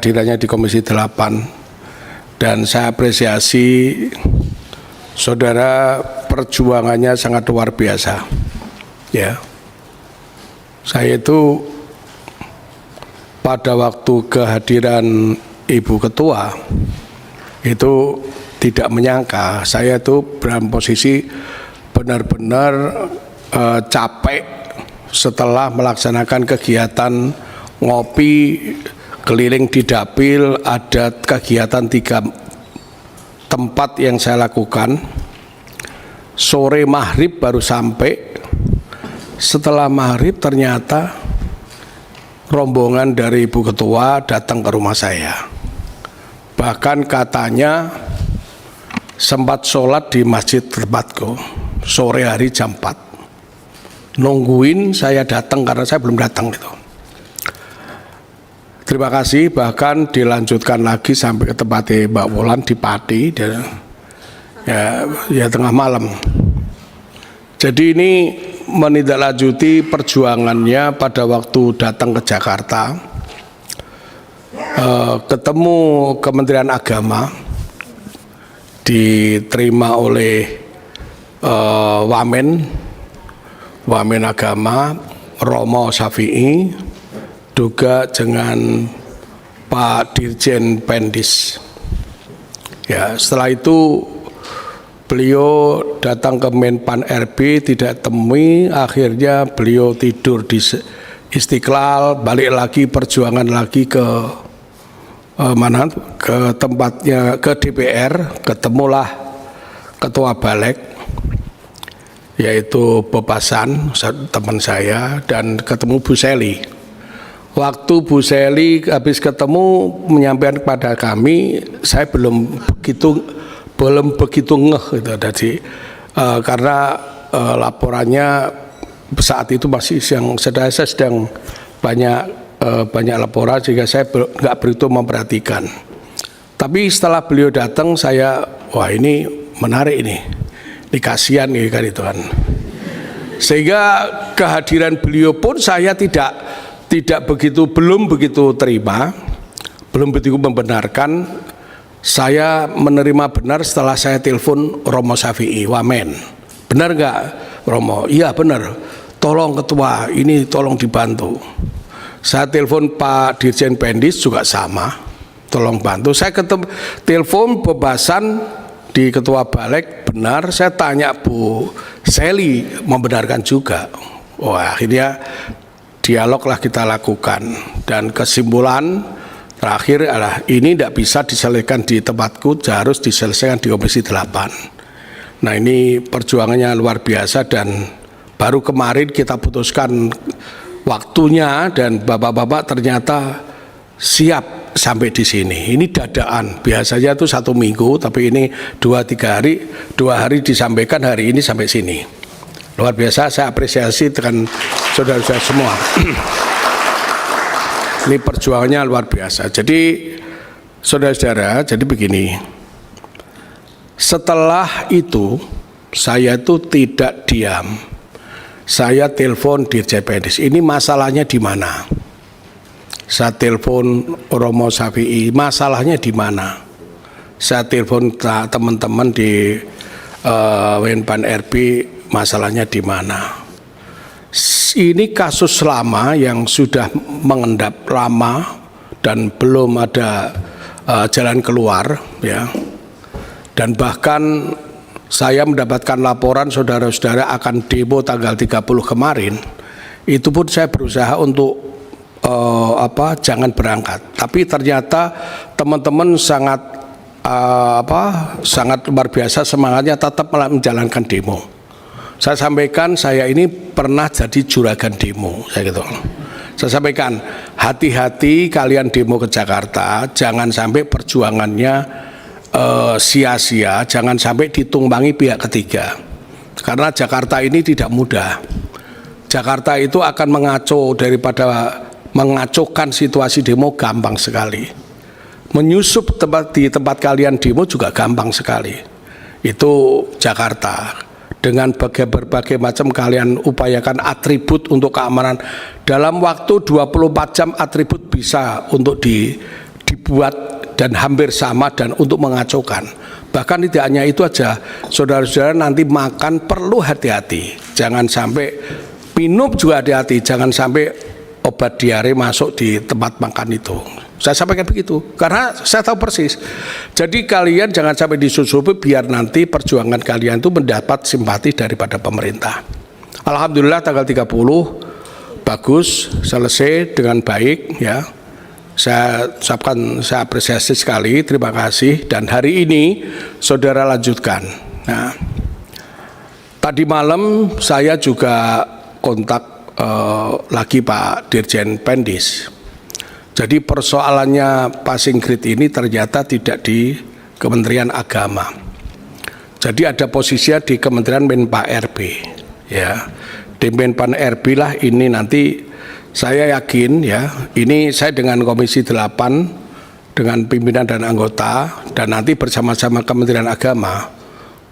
Hadirannya di Komisi 8 dan saya apresiasi saudara, perjuangannya sangat luar biasa. Ya, saya itu pada waktu kehadiran Ibu Ketua itu tidak menyangka saya itu dalam posisi benar-benar capek setelah melaksanakan kegiatan ngopi keliling di dapil. Ada kegiatan 3 tempat yang saya lakukan. Sore maghrib baru sampai. Setelah maghrib ternyata rombongan dari Ibu Ketua datang ke rumah saya. Bahkan katanya sempat sholat di masjid tempatku sore hari jam 4. Nungguin saya datang karena saya belum datang gitu. Terima kasih, bahkan dilanjutkan lagi sampai ke tempatnya Mbak Wulan di Pati dan ya tengah malam. Jadi ini menindaklanjuti perjuangannya pada waktu datang ke Jakarta, ketemu Kementerian Agama, diterima oleh Wamen Agama Romo Syafi'i, juga dengan Pak Dirjen Pendis. Ya, setelah itu beliau datang ke Menpan RB, tidak temui, akhirnya beliau tidur di Istiqlal, balik lagi perjuangan lagi ke ke tempatnya, ke DPR, ketemulah Ketua Balek yaitu Bobasan, teman saya, dan ketemu Bu Seli. Waktu Bu Seli habis ketemu menyampaikan kepada kami, saya belum begitu ngeh gitu, jadi karena laporannya saat itu masih saya sedang banyak laporan sehingga saya nggak begitu memperhatikan. Tapi setelah beliau datang, saya wah ini menarik ini kasihan nih kan itu kan. Sehingga kehadiran beliau pun saya belum begitu terima, belum begitu membenarkan. Saya menerima benar setelah saya telepon Romo Syafi'i, Wamen. Benar nggak Romo? Iya benar. Tolong Ketua, ini tolong dibantu. Saya telepon Pak Dirjen Pendis juga sama, tolong bantu. Saya telepon Bobasan di Ketua Balek, benar. Saya tanya Bu Seli, membenarkan juga. Wah, akhirnya dialoglah kita lakukan, dan kesimpulan terakhir adalah ini tidak bisa diselesaikan di tempatku, harus diselesaikan di Komisi 8. Nah, ini perjuangannya luar biasa, dan baru kemarin kita putuskan waktunya, dan bapak-bapak ternyata siap sampai di sini. Ini dadaan, biasanya itu 1 minggu, tapi ini 2-3 hari, 2 hari disampaikan, hari ini sampai sini. Luar biasa, saya apresiasi dengan saudara-saudara semua. Ini perjuangannya luar biasa. Jadi saudara-saudara, jadi begini. Setelah itu saya itu tidak diam. Saya telepon Dirjen Pendis. Ini masalahnya di mana? Saya telepon Romo Syafi'i, masalahnya di mana? Saya telepon teman-teman di Menpan RB, masalahnya di mana? Ini kasus lama yang sudah mengendap lama dan belum ada jalan keluar, ya. Dan bahkan saya mendapatkan laporan saudara-saudara akan demo tanggal 30 kemarin. Itu pun saya berusaha untuk jangan berangkat. Tapi ternyata teman-teman sangat luar biasa semangatnya, tetap menjalankan demo. Saya sampaikan, saya ini pernah jadi juragan demo, saya gitu. Saya sampaikan, hati-hati kalian demo ke Jakarta, jangan sampai perjuangannya sia-sia, jangan sampai ditumpangi pihak ketiga. Karena Jakarta ini tidak mudah. Jakarta itu akan mengacaukan situasi demo gampang sekali. Menyusup di tempat kalian demo juga gampang sekali. Itu Jakarta. Dengan berbagai macam kalian upayakan atribut untuk keamanan. Dalam waktu 24 jam atribut bisa untuk dibuat dan hampir sama dan untuk mengacaukan. Bahkan tidak hanya itu aja, saudara-saudara nanti makan perlu hati-hati. Jangan sampai minum juga hati-hati, jangan sampai obat diare masuk di tempat makan itu. Saya sampaikan begitu, karena saya tahu persis. Jadi kalian jangan sampai disusupi biar nanti perjuangan kalian itu mendapat simpati daripada pemerintah. Alhamdulillah tanggal 30 bagus, selesai dengan baik ya. Saya ucapkan, saya apresiasi sekali, terima kasih. Dan hari ini saudara lanjutkan. Nah, tadi malam saya juga kontak lagi Pak Dirjen Pendis. Jadi persoalannya passing grade ini ternyata tidak di Kementerian Agama. Jadi ada posisinya di Kementerian Menpan RB. Ya, di Menpan RB lah ini nanti saya yakin ya, ini saya dengan Komisi 8 dengan pimpinan dan anggota dan nanti bersama-sama Kementerian Agama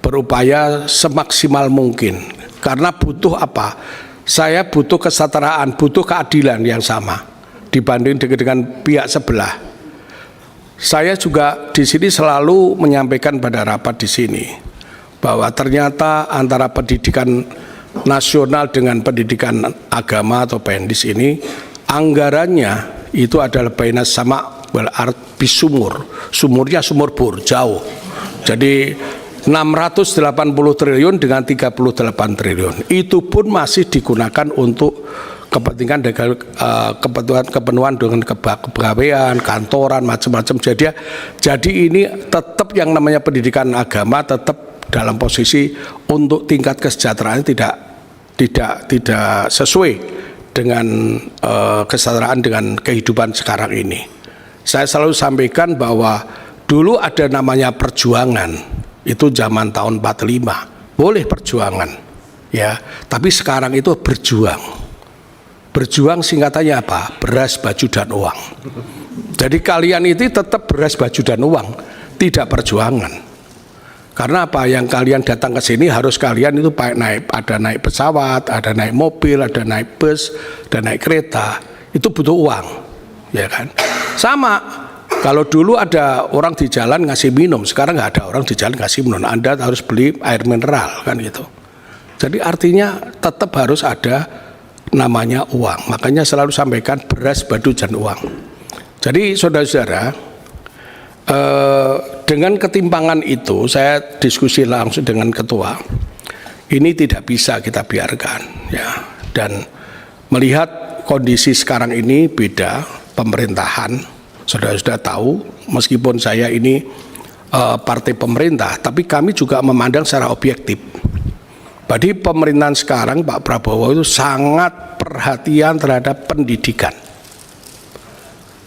berupaya semaksimal mungkin. Karena butuh apa? Saya butuh kesetaraan, butuh keadilan yang sama dibanding dengan pihak sebelah. Saya juga di sini selalu menyampaikan pada rapat di sini bahwa ternyata antara pendidikan nasional dengan pendidikan agama atau pendis ini anggarannya itu adalah baina sama wal ard bisumur. Sumurnya sumur bor jauh. Jadi 680 triliun dengan 38 triliun. Itu pun masih digunakan untuk kepentingan dengan kepenuhan dengan kepegawaian, kantoran, macam-macam. Jadi ini tetap yang namanya pendidikan agama tetap dalam posisi untuk tingkat kesejahteraan tidak sesuai dengan kesejahteraan dengan kehidupan sekarang ini. Saya selalu sampaikan bahwa dulu ada namanya perjuangan, itu zaman tahun 45, boleh perjuangan, ya. Tapi sekarang itu berjuang. Berjuang singkatannya apa? Beras, baju, dan uang. Jadi kalian itu tetap beras, baju, dan uang, tidak perjuangan. Karena apa? Yang kalian datang ke sini harus kalian itu ada naik pesawat, ada naik mobil, ada naik bus, dan naik kereta. Itu butuh uang, ya kan? Sama. Kalau dulu ada orang di jalan ngasih minum, sekarang nggak ada orang di jalan ngasih minum. Anda harus beli air mineral, kan gitu. Jadi artinya tetap harus ada namanya uang. Makanya selalu sampaikan beras, baju, dan uang. Jadi saudara-saudara, dengan ketimpangan itu saya diskusi langsung dengan ketua. Ini tidak bisa kita biarkan, ya. Dan melihat kondisi sekarang ini beda pemerintahan. Saudara-saudara tahu, meskipun saya ini partai pemerintah, tapi kami juga memandang secara objektif. Jadi pemerintahan sekarang Pak Prabowo itu sangat perhatian terhadap pendidikan.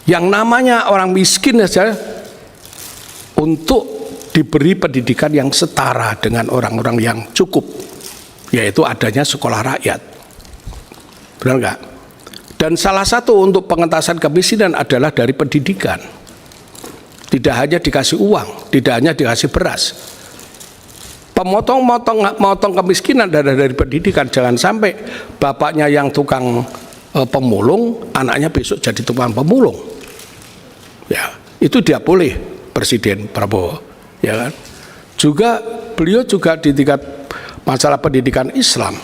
Yang namanya orang miskin saja untuk diberi pendidikan yang setara dengan orang-orang yang cukup, yaitu adanya sekolah rakyat. Benar nggak? Dan salah satu untuk pengentasan kemiskinan adalah dari pendidikan. Tidak hanya dikasih uang, tidak hanya dikasih beras. Motong kemiskinan dari pendidikan. Jangan sampai bapaknya yang tukang pemulung, anaknya besok jadi tukang pemulung. Ya, itu dia boleh Presiden Prabowo, ya kan? Juga beliau juga di tingkat masalah pendidikan Islam.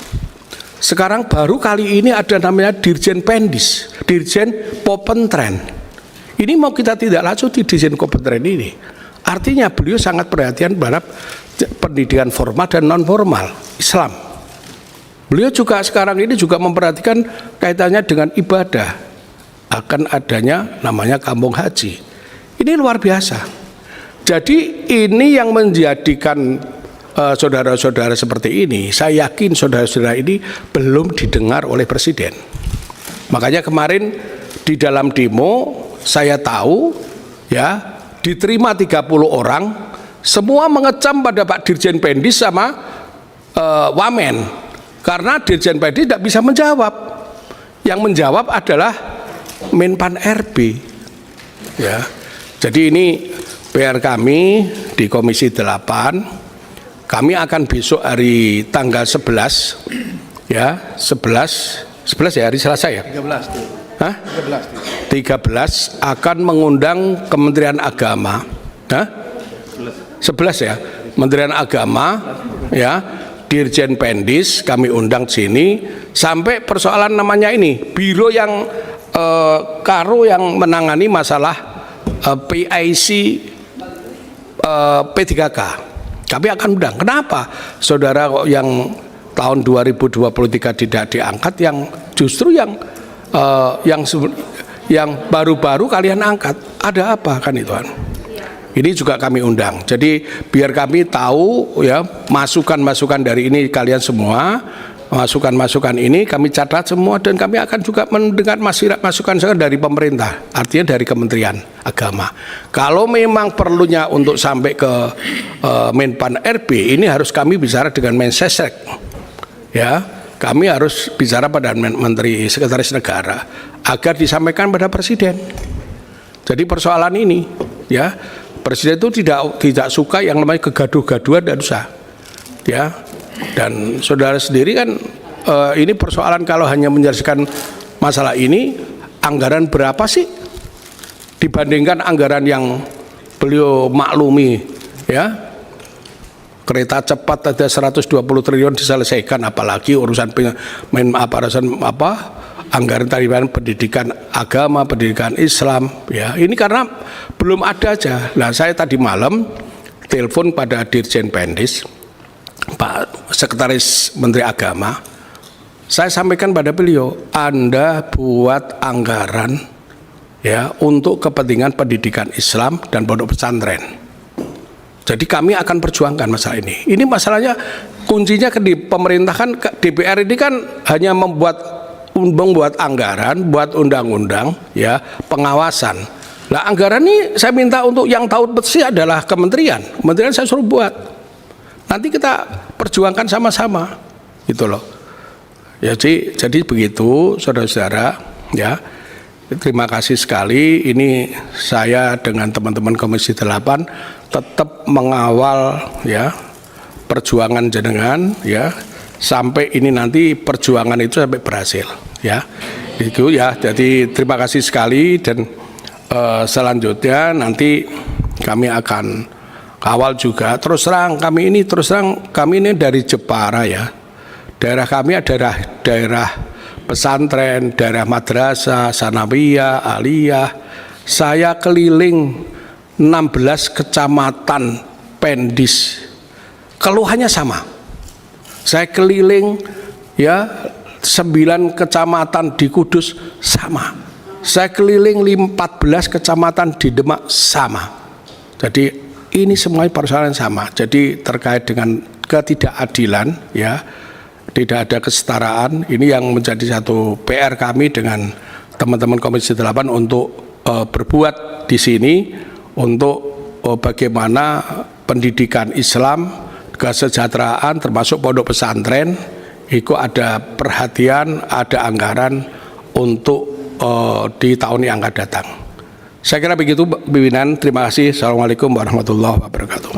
Sekarang baru kali ini ada namanya Dirjen Pendis, Dirjen Popentren. Ini mau kita tidak lanjuti Dirjen Popentren ini. Artinya beliau sangat perhatian terhadap pendidikan formal dan non formal Islam. Beliau juga sekarang ini juga memperhatikan kaitannya dengan ibadah, akan adanya namanya kampung haji. Ini luar biasa. Jadi ini yang menjadikan saudara-saudara seperti ini, saya yakin saudara-saudara ini belum didengar oleh Presiden. Makanya kemarin di dalam demo saya tahu ya diterima 30 orang, semua mengecam pada Pak Dirjen Pendis sama Wamen, karena Dirjen Pendis tidak bisa menjawab. Yang menjawab adalah Menpan RB. Ya, jadi ini PR kami di Komisi 8. Kami akan besok hari tanggal 11 ya, 11 ya hari Selasa ya. 13. Hah? 13. 13 akan mengundang Kementerian Agama. 11 ya, Kementerian Agama ya, Dirjen Pendis kami undang sini, sampai persoalan namanya ini biro yang Karo yang menangani masalah PIC P3K. Kami akan undang. Kenapa saudara kok yang tahun 2023 tidak diangkat, yang justru yang baru-baru kalian angkat? Ada apa kan itu kan? Ini juga kami undang. Jadi biar kami tahu ya, masukan-masukan dari ini kalian semua, masukan-masukan ini kami catat semua, dan kami akan juga mendengar masukan dari pemerintah, artinya dari Kementerian Agama. Kalau memang perlunya untuk sampai ke Menpan RB, ini harus kami bicara dengan Mensesnek. Ya, kami harus bicara pada Menteri Sekretaris Negara agar disampaikan pada Presiden. Jadi persoalan ini ya, Presiden itu tidak suka yang namanya kegaduh-gaduhan dan usah. Ya. Dan saudara sendiri kan ini persoalan kalau hanya menjelaskan masalah ini, anggaran berapa sih dibandingkan anggaran yang beliau maklumi ya. Kereta cepat ada 120 triliun diselesaikan, apalagi urusan anggaran taliban pendidikan agama, pendidikan Islam ya. Ini karena belum ada aja. Nah, saya tadi malam telepon pada Dirjen Pendis, Pak Sekretaris Menteri Agama, saya sampaikan pada beliau, Anda buat anggaran ya untuk kepentingan pendidikan Islam dan pondok pesantren. Jadi kami akan perjuangkan masalah ini. Ini masalahnya kuncinya di pemerintah kan, DPR ini kan hanya membuat anggaran, buat undang-undang ya, pengawasan. Nah, anggaran ini saya minta untuk yang tahu bersih adalah kementerian saya suruh buat. Nanti kita perjuangkan sama-sama, gitu loh. Ya, jadi begitu, saudara-saudara. Ya, terima kasih sekali. Ini saya dengan teman-teman Komisi 8 tetap mengawal ya perjuangan jenengan ya, sampai ini nanti perjuangan itu sampai berhasil. Ya, itu ya. Jadi terima kasih sekali, dan selanjutnya nanti kami akan kawal juga. Terus terang kami ini dari Jepara ya. Daerah kami adalah daerah pesantren, daerah madrasah, sanawiyah, aliyah. Saya keliling 16 kecamatan Pendis. Keluhannya sama. Saya keliling ya 9 kecamatan di Kudus sama. Saya keliling 14 kecamatan di Demak sama. Jadi ini semuanya persoalan sama. Jadi terkait dengan ketidakadilan ya, tidak ada kesetaraan. Ini yang menjadi satu PR kami dengan teman-teman Komisi 8 untuk berbuat di sini untuk bagaimana pendidikan Islam, kesejahteraan termasuk pondok pesantren itu ada perhatian, ada anggaran untuk di tahun yang akan datang. Saya kira begitu pimpinan. Terima kasih. Assalamualaikum warahmatullahi wabarakatuh.